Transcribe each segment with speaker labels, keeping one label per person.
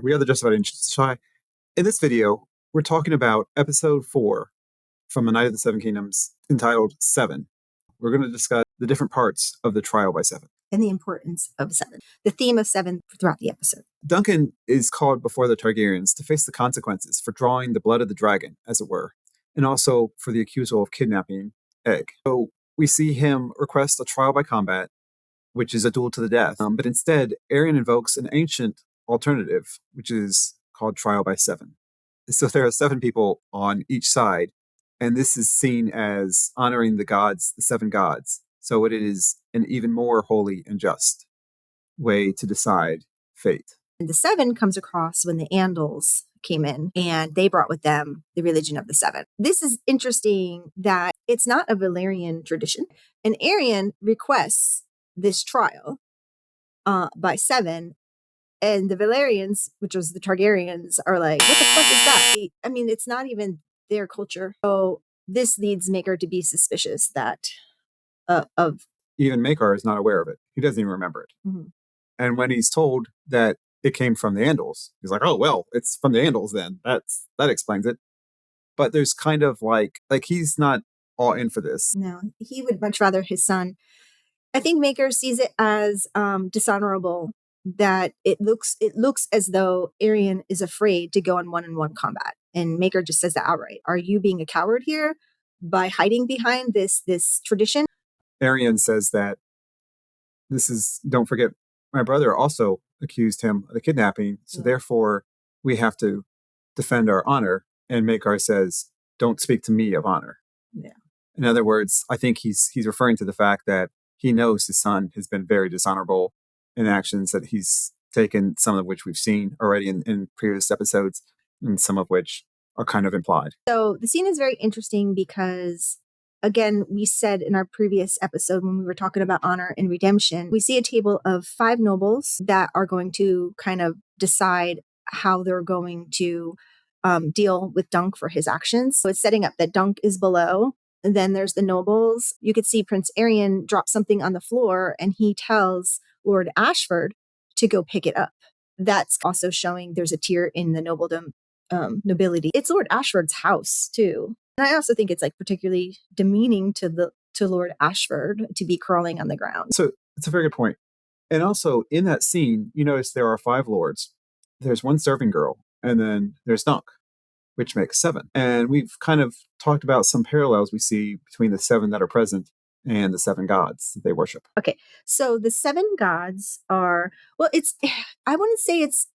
Speaker 1: We are the Just About Ancients. In this video, we're talking about episode 4 from A Night of the Seven Kingdoms, entitled 7. We're going to discuss the different parts of the trial by 7.
Speaker 2: And the importance of 7. The theme of 7 throughout the episode.
Speaker 1: Duncan is called before the Targaryens to face the consequences for drawing the blood of the dragon, as it were, and also for the accusal of kidnapping Egg. So we see him request a trial by combat, which is a duel to the death. But instead, Aerion invokes an ancient alternative, which is called trial by 7. So there are 7 people on each side, and this is seen as honoring the gods, the 7 gods. So it is an even more holy and just way to decide fate.
Speaker 2: And the 7 comes across when the Andals came in, and they brought with them the religion of the 7. This is interesting that it's not a Valyrian tradition, and Aerion requests this trial by 7, and the Valyrians, which was the Targaryens, are like, what the fuck is that? I mean, it's not even their culture. So this leads Maker to be suspicious that of
Speaker 1: even Maker is not aware of it. He doesn't even remember it.
Speaker 2: Mm-hmm.
Speaker 1: And when he's told that it came from the Andals, he's like, oh, well, it's from the Andals then. That explains it. But there's kind of like he's not all in for this.
Speaker 2: No, he would much rather his son. I think Maker sees it as dishonorable, that it looks as though Aerion is afraid to go on one-on-one combat. And Maker just says that outright. Are you being a coward here by hiding behind this tradition?
Speaker 1: Aerion says that don't forget, my brother also accused him of the kidnapping, so therefore we have to defend our honor. And Maker says, don't speak to me of honor.
Speaker 2: Yeah.
Speaker 1: In other words, I think he's referring to the fact that he knows his son has been very dishonorable in actions that he's taken, some of which we've seen already in previous episodes, and some of which are kind of implied.
Speaker 2: So the scene is very interesting because, again, we said in our previous episode when we were talking about honor and redemption, we see a table of 5 nobles that are going to kind of decide how they're going to deal with Dunk for his actions. So it's setting up that Dunk is below. And then there's the nobles. You could see Prince Aerion drop something on the floor, and he tells Lord Ashford to go pick it up. That's also showing there's a tier in the nobility. It's Lord Ashford's house too. And I also think it's particularly demeaning to Lord Ashford to be crawling on the ground.
Speaker 1: So it's a very good point. And also in that scene, you notice there are 5 lords. There's 1 serving girl, and then there's Dunk, which makes 7. And we've kind of talked about some parallels we see between the 7 that are present and the 7 gods that they worship.
Speaker 2: Okay, so the 7 gods are, I wouldn't say it's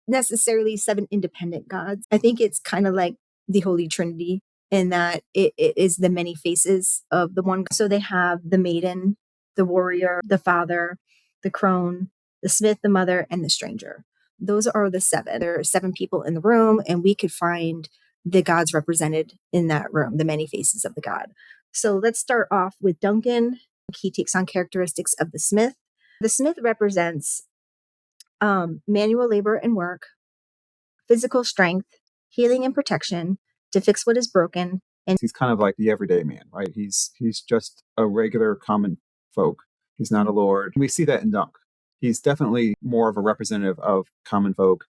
Speaker 2: necessarily 7 independent gods. I think it's kind of like the Holy Trinity in that it is the many faces of the one. So they have the maiden, the warrior, the father, the crone, the smith, the mother, and the stranger. Those are the 7. There are 7 people in the room, and we could find the gods represented in that room, the many faces of the god. So let's start off with Duncan. He takes on characteristics of the smith. The smith represents manual labor and work, physical strength, healing and protection, to fix what is broken. And
Speaker 1: he's kind of like the everyday man, right? He's just a regular common folk. He's not a lord. We see that in Dunk. He's definitely more of a representative of common folk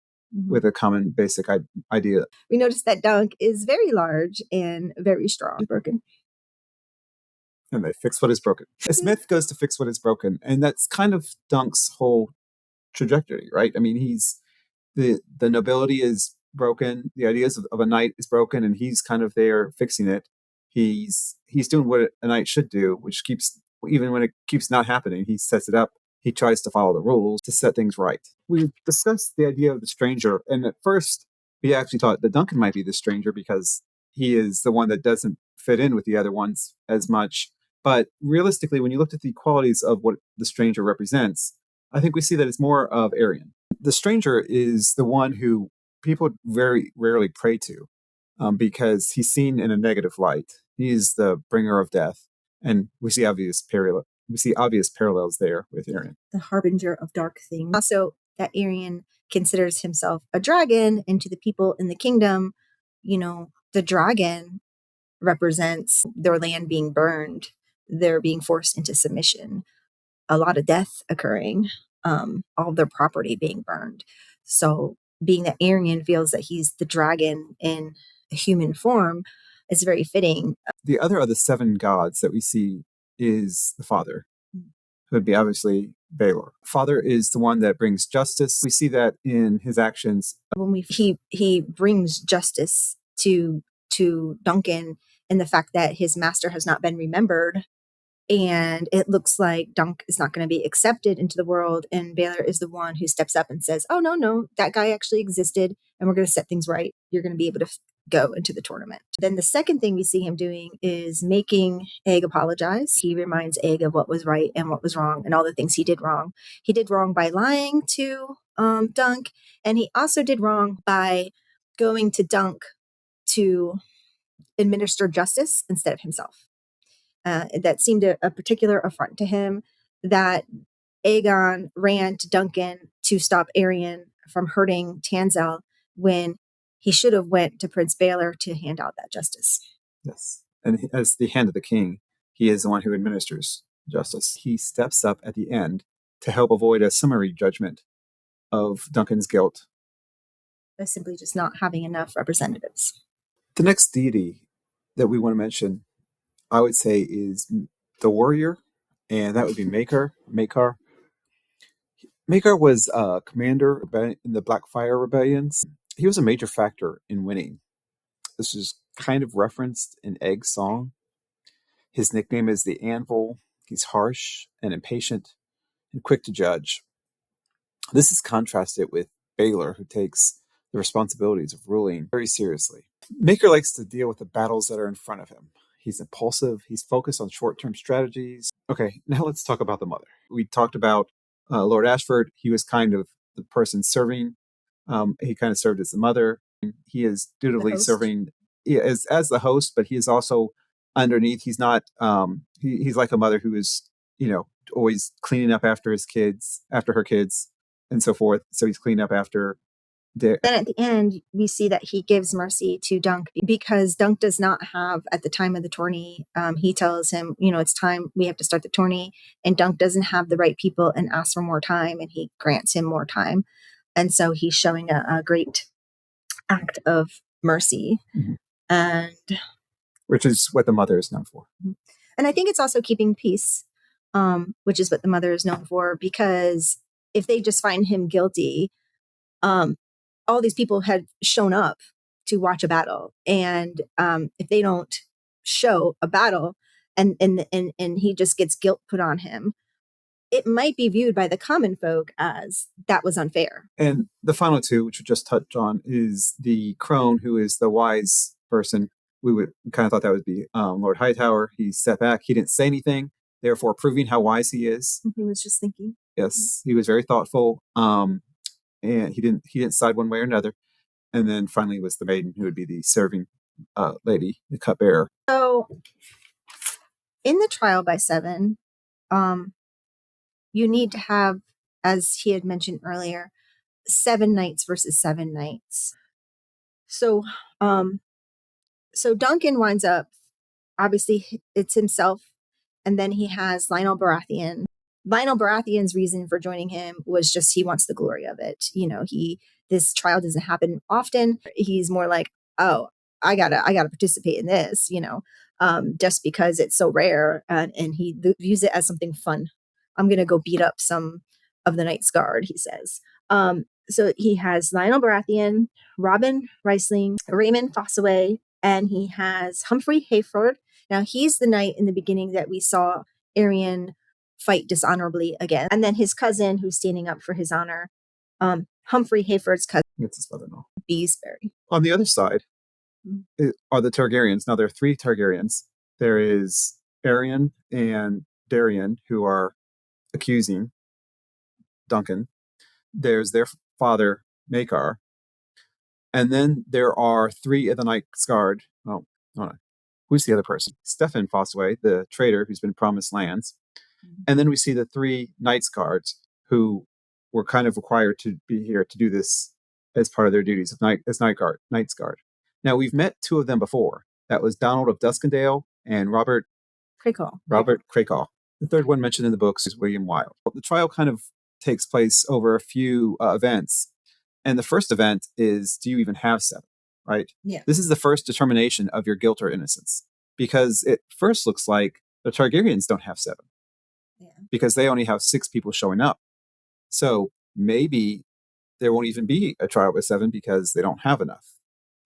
Speaker 1: with a common basic idea.
Speaker 2: We notice that Dunk is very large and very strong. Broken.
Speaker 1: And they fix what is broken. A smith goes to fix what is broken. And that's kind of Dunk's whole trajectory, right? I mean, he's the nobility is broken. The ideas of a knight is broken, and he's kind of there fixing it. He's doing what a knight should do, which keeps, even when it keeps not happening, he sets it up. He tries to follow the rules to set things right. We discussed the idea of the stranger, and at first we actually thought that Duncan might be the stranger because he is the one that doesn't fit in with the other ones as much. But realistically, when you looked at the qualities of what the stranger represents, I think we see that it's more of Aerion. The stranger is the one who people very rarely pray to because he's seen in a negative light. He's the bringer of death, and we see obvious parallels there with Aerion.
Speaker 2: The harbinger of dark things. Also, that Aerion considers himself a dragon, and to the people in the kingdom, the dragon represents their land being burned. They're being forced into submission. A lot of death occurring, all of their property being burned. So being that Aerion feels that he's the dragon in a human form, it's very fitting.
Speaker 1: The other of the 7 gods that we see is the Father, who would be obviously Baelor. Father is the one that brings justice. We see that in his actions.
Speaker 2: When he brings justice to Duncan in the fact that his master has not been remembered, and it looks like Dunk is not going to be accepted into the world, and Baylor is the one who steps up and says, oh, no, that guy actually existed, and we're going to set things right. You're going to be able to go into the tournament. Then the second thing we see him doing is making Egg apologize. He reminds Egg of what was right and what was wrong and all the things he did wrong. He did wrong by lying to Dunk, and he also did wrong by going to Dunk to administer justice instead of himself. That seemed a particular affront to him, that Aegon ran to Duncan to stop Aerion from hurting Tanzel when he should have went to Prince Baelor to hand out that justice.
Speaker 1: Yes. And as the hand of the king, he is the one who administers justice. He steps up at the end to help avoid a summary judgment of Duncan's guilt.
Speaker 2: By simply just not having enough representatives.
Speaker 1: The next deity that we want to mention, I would say, is the warrior, and that would be Makar. Makar was a commander in the Blackfire rebellions. He was a major factor in winning. This is kind of referenced in Egg's song. His nickname is the Anvil. He's harsh and impatient and quick to judge. This is contrasted with Baelor, who takes the responsibilities of ruling very seriously. Makar likes to deal with the battles that are in front of him. He's impulsive. He's focused on short-term strategies. Okay, now let's talk about the mother. We talked about Lord Ashford. He was kind of the person serving. He kind of served as the mother. He is dutifully serving as the host, but he is also underneath. He's not. He's like a mother who is, always cleaning up after her kids, and so forth. So he's cleaning up after. Then
Speaker 2: at the end, we see that he gives mercy to Dunk because Dunk does not have, at the time of the tourney, he tells him, it's time, we have to start the tourney. And Dunk doesn't have the right people and asks for more time, and he grants him more time. And so he's showing a great act of mercy.
Speaker 1: Mm-hmm.
Speaker 2: And
Speaker 1: which is what the mother is known for.
Speaker 2: And I think it's also keeping peace, which is what the mother is known for, because if they just find him guilty, all these people had shown up to watch a battle. And if they don't show a battle and he just gets guilt put on him, it might be viewed by the common folk as that was unfair.
Speaker 1: And the final two, which we just touched on, is the crone, who is the wise person. We kind of thought that would be Lord Hightower. He stepped back. He didn't say anything, therefore proving how wise he is.
Speaker 2: He was just thinking.
Speaker 1: Yes, he was very thoughtful. And he didn't side one way or another. And then finally was the maiden, who would be the serving lady, the cupbearer.
Speaker 2: So in the trial by 7, you need to have, as he had mentioned earlier, 7 knights versus 7 knights. So Duncan winds up, obviously it's himself, and then he has Lionel Baratheon. Lionel Baratheon's reason for joining him was just he wants the glory of it. This trial doesn't happen often. He's more like, oh, I gotta participate in this, just because it's so rare, and he views it as something fun. I'm gonna go beat up some of the Knights Guard, he says. So he has Lionel Baratheon, Robin Riesling, Raymond Fossaway, and he has Humphrey Hayford. Now he's the knight in the beginning that we saw Aerion fight dishonorably again. And then his cousin, who's standing up for his honor, Humphrey Hayford's cousin.
Speaker 1: It's his brother-in-law.
Speaker 2: Beesbury.
Speaker 1: On the other side are the Targaryens. Now, there are 3 Targaryens. There is Aerion and Darion, who are accusing Duncan. There's their father, Makar. And then there are 3 of the Knights Guard. Oh, no. Who's the other person? Stefan Fossaway, the traitor who's been promised lands. And then we see the 3 Knights Guards who were kind of required to be here to do this as part of their duties of Knights Guard. Now, we've met 2 of them before. That was Donald of Duskendale and Robert Crakehall. The third one mentioned in the books is William Wilde. The trial kind of takes place over a few events. And the first event is, do you even have 7, right?
Speaker 2: Yeah.
Speaker 1: This is the first determination of your guilt or innocence, because it first looks like the Targaryens don't have 7, because they only have 6 people showing up. So maybe there won't even be a trial with 7 because they don't have enough.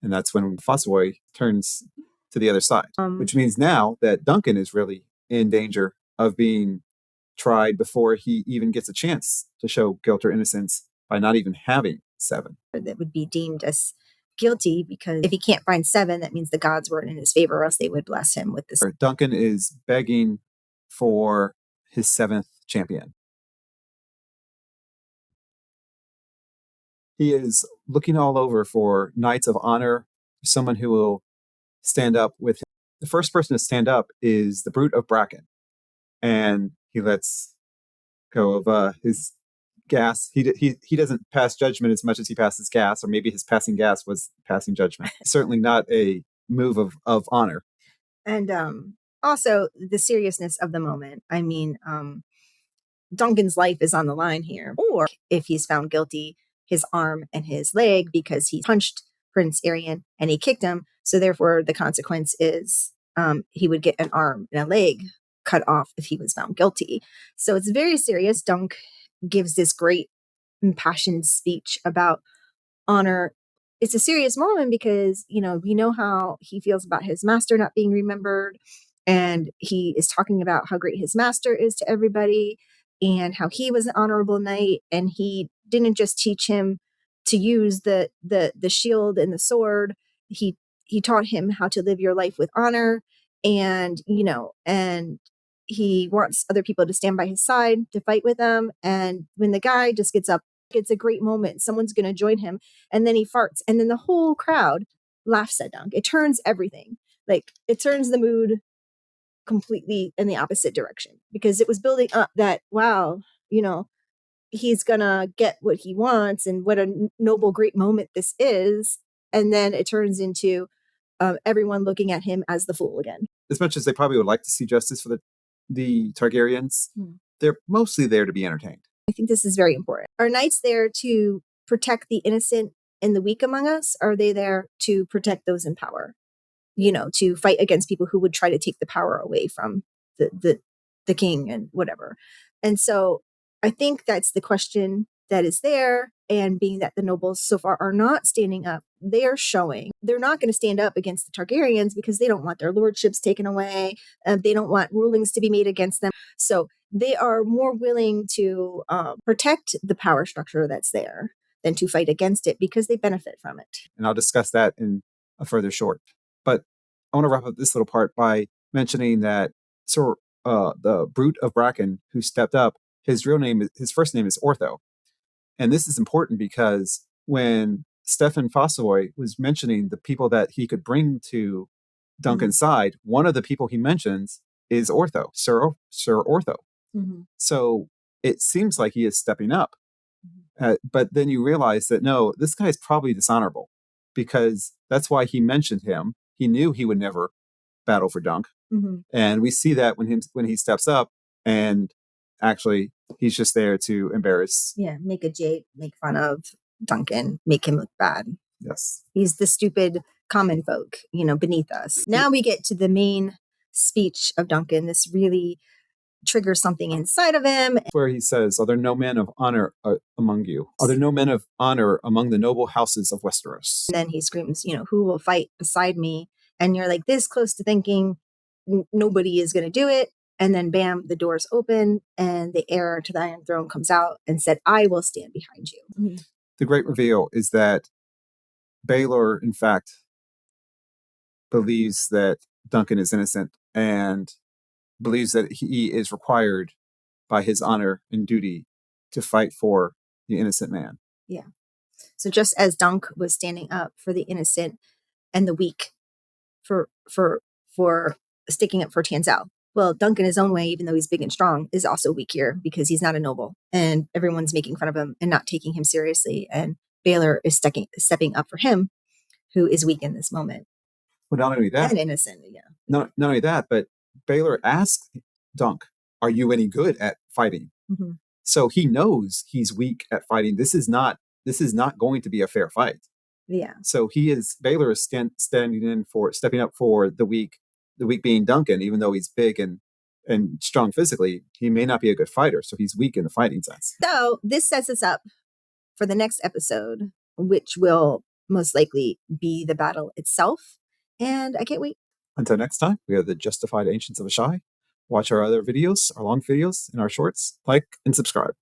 Speaker 1: And that's when Fossavoy turns to the other side, which means now that Duncan is really in danger of being tried before he even gets a chance to show guilt or innocence by not even having 7.
Speaker 2: That would be deemed as guilty, because if he can't find 7, that means the gods weren't in his favor, or else they would bless him with this.
Speaker 1: Duncan is begging for his 7th champion. He is looking all over for knights of honor, someone who will stand up with him. The first person to stand up is the Brute of Bracken, and he lets go of his gas. He doesn't pass judgment as much as he passes gas, or maybe his passing gas was passing judgment. Certainly not a move of honor.
Speaker 2: And also the seriousness of the moment. I mean, Duncan's life is on the line here. Or if he's found guilty, his arm and his leg, because he punched Prince Aerion and he kicked him. So therefore, the consequence is he would get an arm and a leg cut off if he was found guilty. So it's very serious. Dunk gives this great impassioned speech about honor. It's a serious moment because, we know how he feels about his master not being remembered. And he is talking about how great his master is to everybody and how he was an honorable knight. And he didn't just teach him to use the shield and the sword. He taught him how to live your life with honor. And, and he wants other people to stand by his side, to fight with him. And when the guy just gets up, it's a great moment. Someone's going to join him. And then he farts. And then the whole crowd laughs at Dunk. It turns everything. It turns the mood completely in the opposite direction, because it was building up that, wow, he's going to get what he wants and what a noble, great moment this is. And then it turns into everyone looking at him as the fool again.
Speaker 1: As much as they probably would like to see justice for the Targaryens, they're mostly there to be entertained.
Speaker 2: I think this is very important. Are knights there to protect the innocent and the weak among us? Or are they there to protect those in power? To fight against people who would try to take the power away from the king and whatever. And so I think that's the question that is there. And being that the nobles so far are not standing up, they are showing they're not going to stand up against the Targaryens because they don't want their lordships taken away. They don't want rulings to be made against them. So they are more willing to protect the power structure that's there than to fight against it, because they benefit from it.
Speaker 1: And I'll discuss that in a further short. But I want to wrap up this little part by mentioning that the Brute of Bracken who stepped up, his first name is Ortho. And this is important because when Stefan Fossavoy was mentioning the people that he could bring to Duncan's side, one of the people he mentions is Ortho, Sir Ortho. So it seems like he is stepping up. But then you realize that, no, this guy is probably dishonorable, because that's why he mentioned him. He knew he would never battle for Dunk. And we see that when he steps up, and actually he's just there to embarrass.
Speaker 2: Yeah, make a jade, make fun of Duncan, make him look bad.
Speaker 1: Yes.
Speaker 2: He's the stupid common folk, beneath us. Now we get to the main speech of Duncan. This really triggers something inside of him.
Speaker 1: Where he says, "Are there no men of honor among you? Are there no men of honor among the noble houses of Westeros?"
Speaker 2: And then he screams, who will fight beside me? And you're like this close to thinking nobody is going to do it. And then bam, the doors open and the heir to the Iron Throne comes out and said, "I will stand behind you."
Speaker 1: The great reveal is that Baelor, in fact, believes that Duncan is innocent and believes that he is required by his honor and duty to fight for the innocent man.
Speaker 2: Yeah. So just as Dunk was standing up for the innocent and the weak, for sticking up for Tanzal, well, Dunk in his own way, even though he's big and strong, is also weak here because he's not a noble, and everyone's making fun of him and not taking him seriously. And Baelor is stepping up for him, who is weak in this moment.
Speaker 1: Well, not only that,
Speaker 2: and innocent, yeah.
Speaker 1: Not only that, but Baelor asks Dunk, "Are you any good at fighting?" So he knows he's weak at fighting. This is not this is not going to be a fair fight.
Speaker 2: Yeah.
Speaker 1: So Baylor is stepping up for the weak being Duncan, even though he's big and strong physically, he may not be a good fighter. So he's weak in the fighting sense.
Speaker 2: So this sets us up for the next episode, which will most likely be the battle itself. And I can't wait.
Speaker 1: Until next time, we are the Justified Ancients of Ashai. Watch our other videos, our long videos, and our shorts. Like and subscribe.